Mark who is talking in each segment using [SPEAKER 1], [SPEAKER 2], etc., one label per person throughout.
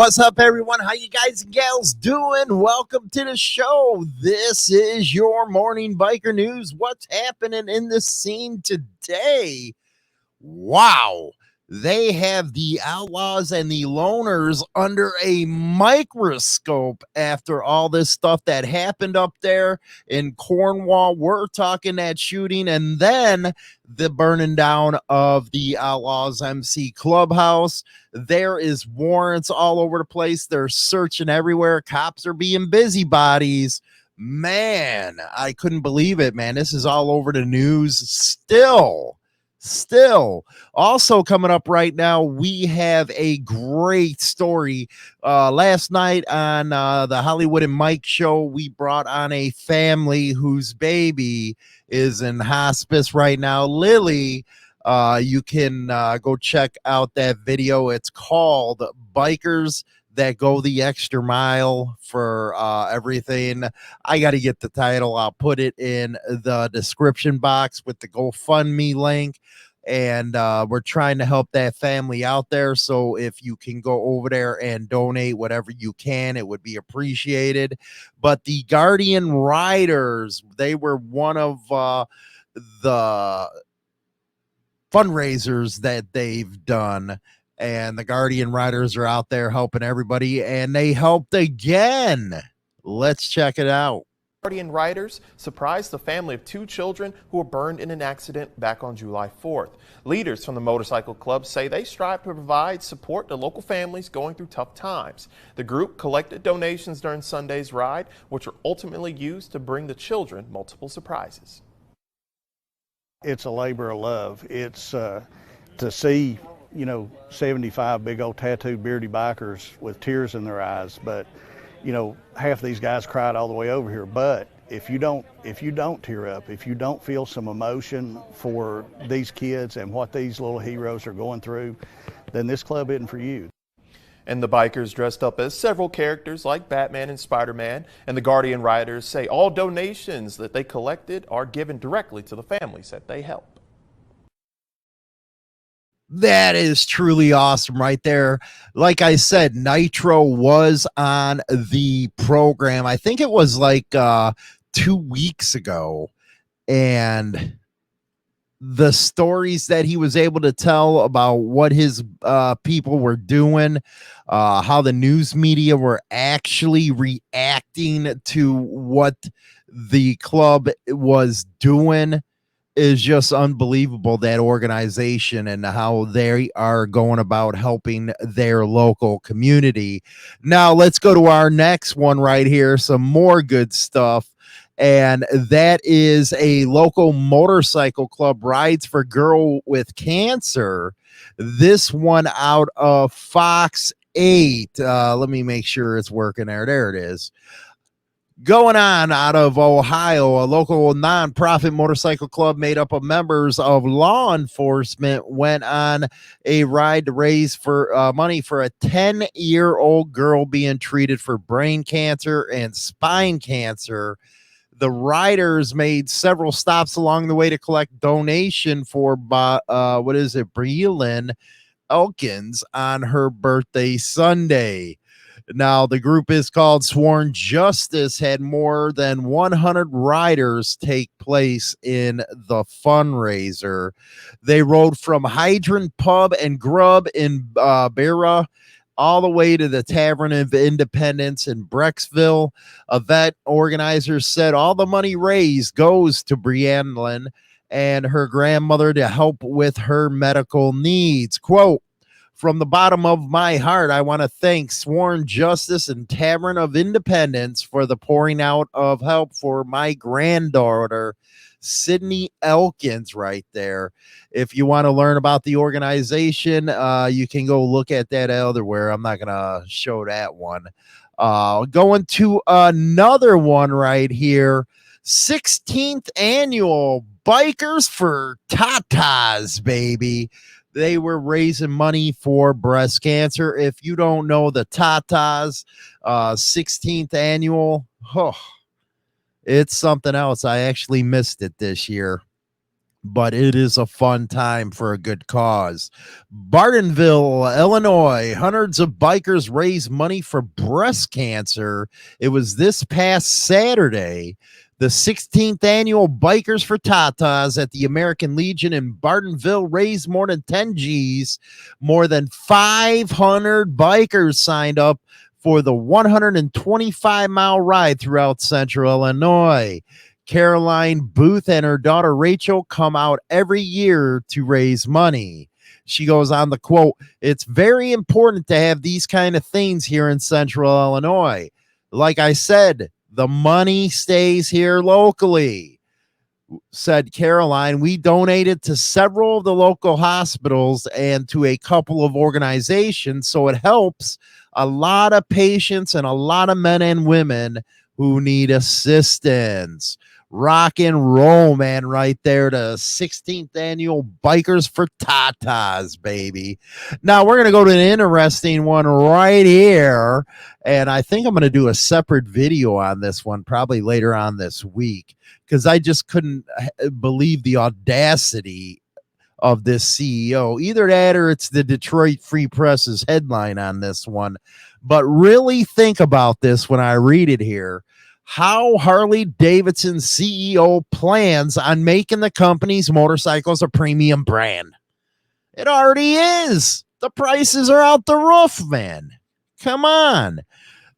[SPEAKER 1] What's up, everyone? How you guys and gals doing? Welcome to the show. This is your morning biker news. What's happening in the scene today? Wow. They have the Outlaws and the Loners under a microscope after all this stuff that happened up there in Cornwall. We're talking that shooting and then the burning down of the Outlaws MC clubhouse. There is warrants all over the place. They're searching everywhere. Cops are being busybodies. Man, I couldn't believe it, man. This is all over the news still. Also coming up right now, we have a great story. Last night on the Hollywood and Mike show, we brought on a family whose baby is in hospice right now. Lily, you can go check out that video. It's called Bikers That Go the Extra Mile for everything. I got to get the title. I'll put it in the description box with the GoFundMe link. And we're trying to help that family out there. So if you can go over there and donate whatever you can, it would be appreciated. But the Guardian Riders, they were one of the fundraisers that they've done. And the Guardian Riders are out there helping everybody. And they helped again. Let's check it out.
[SPEAKER 2] Guardian Riders surprised the family of 2 children who were burned in an accident back on July 4th. Leaders from the Motorcycle Club say they strive to provide support to local families going through tough times. The group collected donations during Sunday's ride, which were ultimately used to bring the children multiple surprises.
[SPEAKER 3] It's a labor of love. It's to see, 75 big old tattooed beardy bikers with tears in their eyes, but half these guys cried all the way over here. But if you don't tear up, if you don't feel some emotion for these kids and what these little heroes are going through, then this club isn't for you.
[SPEAKER 2] And the bikers dressed up as several characters like Batman and Spider-Man. And the Guardian Riders say all donations that they collected are given directly to the families that they help.
[SPEAKER 1] That is truly awesome right there. Like I said, Nitro was on the program. I think it was like 2 weeks ago. And the stories that he was able to tell about what his people were doing, how the news media were actually reacting to what the club was doing, is just unbelievable. That organization and how they are going about helping their local community. Now let's go to our next one right here. Some more good stuff. And that is a local motorcycle club rides for girl with cancer. This one out of Fox 8. Let me make sure it's working there. There it is. Going on out of Ohio, a local nonprofit motorcycle club made up of members of law enforcement went on a ride to raise for money for a 10-year-old girl being treated for brain cancer and spine cancer. The riders made several stops along the way to collect donation for Breland Elkins on her birthday Sunday. Now, the group is called Sworn Justice, had more than 100 riders take place in the fundraiser. They rode from Hydrant Pub and Grub in Barra all the way to the Tavern of Independence in Brockville. Event organizers said all the money raised goes to Breland and her grandmother to help with her medical needs. Quote, "From the bottom of my heart, I want to thank Sworn Justice and Tavern of Independence for the pouring out of help for my granddaughter, Sydney Elkins," right there. If you want to learn about the organization, you can go look at that elsewhere. I'm not going to show that one. Going to another one right here. 16th annual Bikers for Ta Tas, baby. They were raising money for breast cancer. If you don't know the Ta Tas 16th annual, it's something else. I actually missed it this year. but it is a fun time for a good cause. Bartonville, Illinois, hundreds of bikers raise money for breast cancer. It was this past Saturday. The 16th annual Bikers for Ta Tas at the American Legion in Bartonville raised more than 10 G's. More than 500 bikers signed up for the 125-mile ride throughout central Illinois. Caroline Booth and her daughter Rachel come out every year to raise money. She goes on to quote, "It's very important to have these kind of things here in central Illinois. Like I said, the money stays here locally," said Caroline. "We donated to several of the local hospitals and to a couple of organizations, so it helps a lot of patients and a lot of men and women who need assistance." Rock and roll, man, right there. The 16th annual Bikers for Ta Tas, baby. Now we're going to go to an interesting one right here. And I think I'm going to do a separate video on this one probably later on this week, because I just couldn't believe the audacity of this CEO. Either that or it's the Detroit Free Press's headline on this one. But really think about this when I read it here. How Harley Davidson CEO plans on making the company's motorcycles a premium brand. It already is. The prices are out the roof, man. Come on.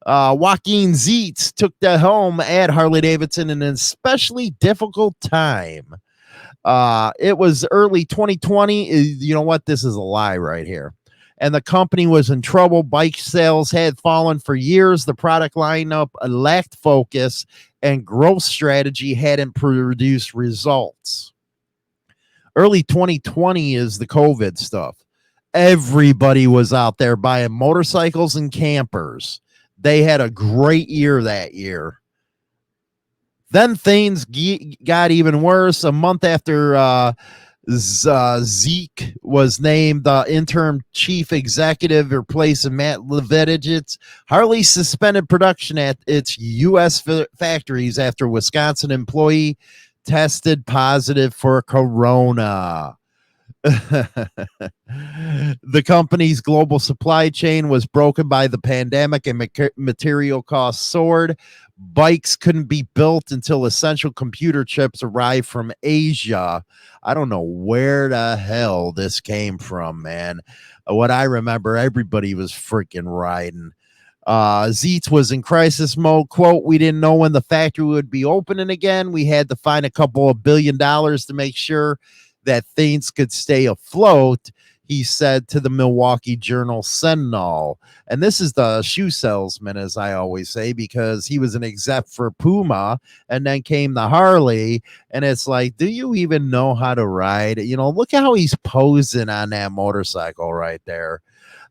[SPEAKER 1] Joaquin Zietz took the helm at Harley Davidson in an especially difficult time. It was early 2020. You know what? This is a lie right here. And the company was in trouble. Bike sales had fallen for years. The product lineup lacked focus, and growth strategy hadn't produced results. Early 2020 is the COVID stuff. Everybody was out there buying motorcycles and campers. They had a great year that year. Then things got even worse. A month after Zeke was named the interim chief executive, replacing Matt Leveditch, Harley suspended production at its U.S. factories after Wisconsin employee tested positive for corona. The company's global supply chain was broken by the pandemic and material costs soared. Bikes couldn't be built until essential computer chips arrived from Asia. I don't know where the hell this came from, man. What I remember, everybody was freaking riding. Zietz was in crisis mode. Quote, "We didn't know when the factory would be opening again. We had to find a couple of $1 billion to make sure that things could stay afloat," he said to the Milwaukee Journal Sentinel. And this is the shoe salesman, as I always say, because he was an exec for Puma and then came the Harley. And it's like, do you even know how to ride? You know, look how he's posing on that motorcycle right there.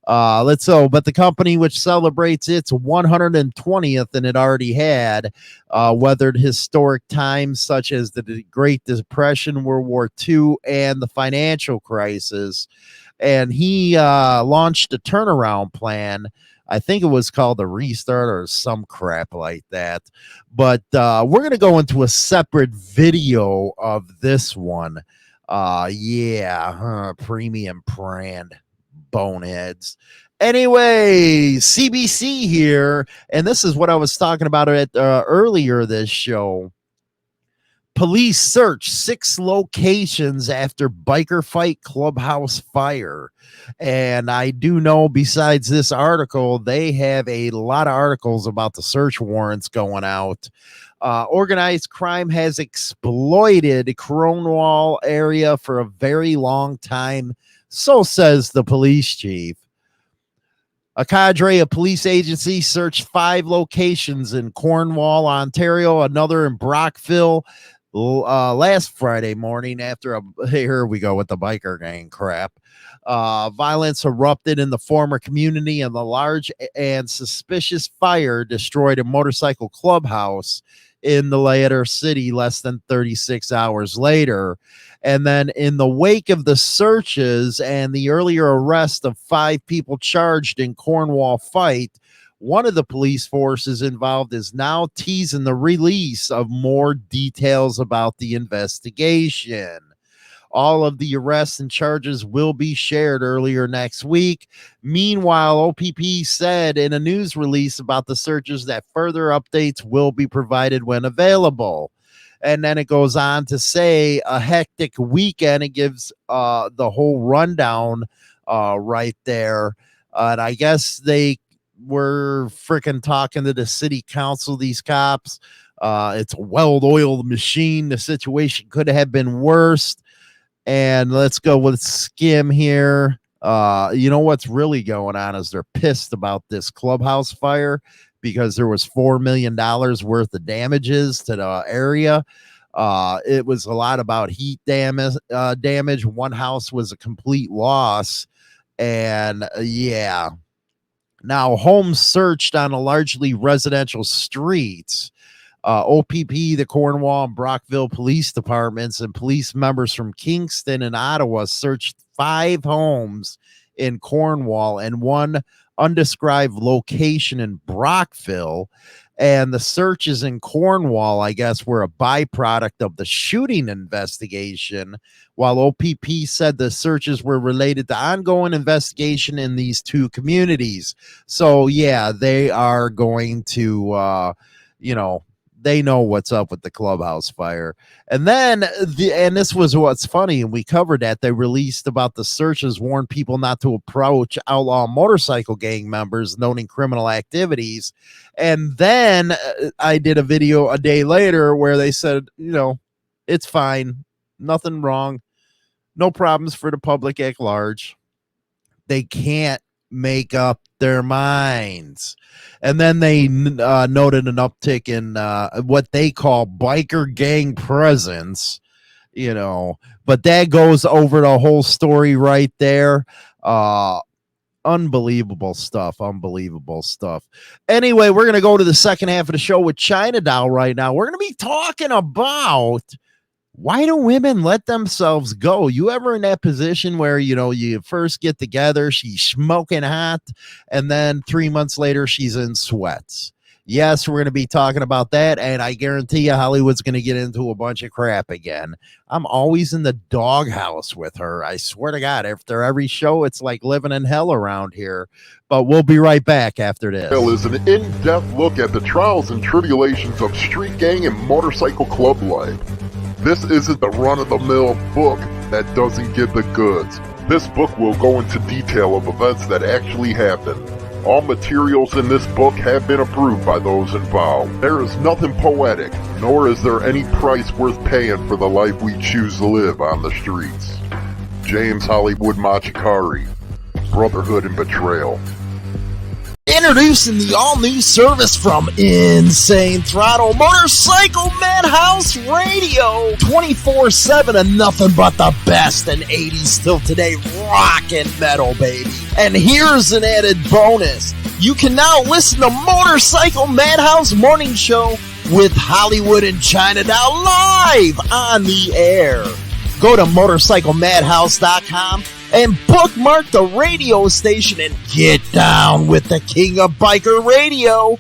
[SPEAKER 1] But the company, which celebrates its 120th, and it already had, weathered historic times such as the Great Depression, World War II, and the financial crisis. And he launched a turnaround plan. I think it was called a restart or some crap like that. But we're going to go into a separate video of this one. Premium brand. Boneheads. Anyway, CBC here, and this is what I was talking about at earlier this show. Police search 6 locations after biker fight clubhouse fire. And I do know, besides this article, they have a lot of articles about the search warrants going out. Organized crime has exploited Cornwall area for a very long time. So says the police chief. A cadre of police agencies searched 5 locations in Cornwall, Ontario, another in Brockville last Friday morning after here we go with the biker gang crap. Violence erupted in the former community, and the large and suspicious fire destroyed a motorcycle clubhouse in the latter city less than 36 hours later. And then in the wake of the searches and the earlier arrest of 5 people charged in Cornwall fight, one of the police forces involved is now teasing the release of more details about the investigation. All of the arrests and charges will be shared earlier next week. Meanwhile, OPP said in a news release about the searches that further updates will be provided when available. And then it goes on to say a hectic weekend. It gives the whole rundown right there. And I guess they were freaking talking to the city council, these cops. It's a well-oiled machine. The situation could have been worse. And let's go with skim here. You know what's really going on is they're pissed about this clubhouse fire because there was $4 million worth of damages to the area. It was a lot about heat damage. One house was a complete loss. And yeah. Now, homes searched on a largely residential streets. OPP, the Cornwall and Brockville police departments, and police members from Kingston and Ottawa searched 5 homes in Cornwall and one undescribed location in Brockville. And the searches in Cornwall, I guess, were a byproduct of the shooting investigation, while OPP said the searches were related to ongoing investigation in these 2 communities. So, yeah, they are going to, they know what's up with the clubhouse fire. And then, and this was what's funny, and we covered that, they released about the searches, warned people not to approach outlaw motorcycle gang members noting criminal activities. And then I did a video a day later where they said, it's fine, nothing wrong, no problems for the public at large. They can't make up their minds. And then they noted an uptick in what they call biker gang presence, but that goes over the whole story right there. Unbelievable stuff. Anyway, we're going to go to the second half of the show with China Doll right now. We're going to be talking about, why do women let themselves go? You ever in that position where, you first get together, she's smoking hot, and then 3 months later, she's in sweats? Yes, we're going to be talking about that, and I guarantee you Hollywood's going to get into a bunch of crap again. I'm always in the doghouse with her. I swear to God, after every show, it's like living in hell around here. But we'll be right back after this.
[SPEAKER 4] Is an in-depth look at the trials and tribulations of street gang and motorcycle club life. This isn't the run-of-the-mill book that doesn't give the goods. This book will go into detail of events that actually happened. All materials in this book have been approved by those involved. There is nothing poetic, nor is there any price worth paying for the life we choose to live on the streets. James Hollywood Machikari, Brotherhood and Betrayal.
[SPEAKER 1] Introducing the all-new service from Insane Throttle Motorcycle Madhouse Radio. 24/7 and nothing but the best in 80s till today rock and metal, baby. And here's an added bonus. You can now listen to Motorcycle Madhouse Morning Show with Hollywood and China Doll live on the air. Go to motorcyclemadhouse.com and bookmark the radio station and get down with the king of biker radio.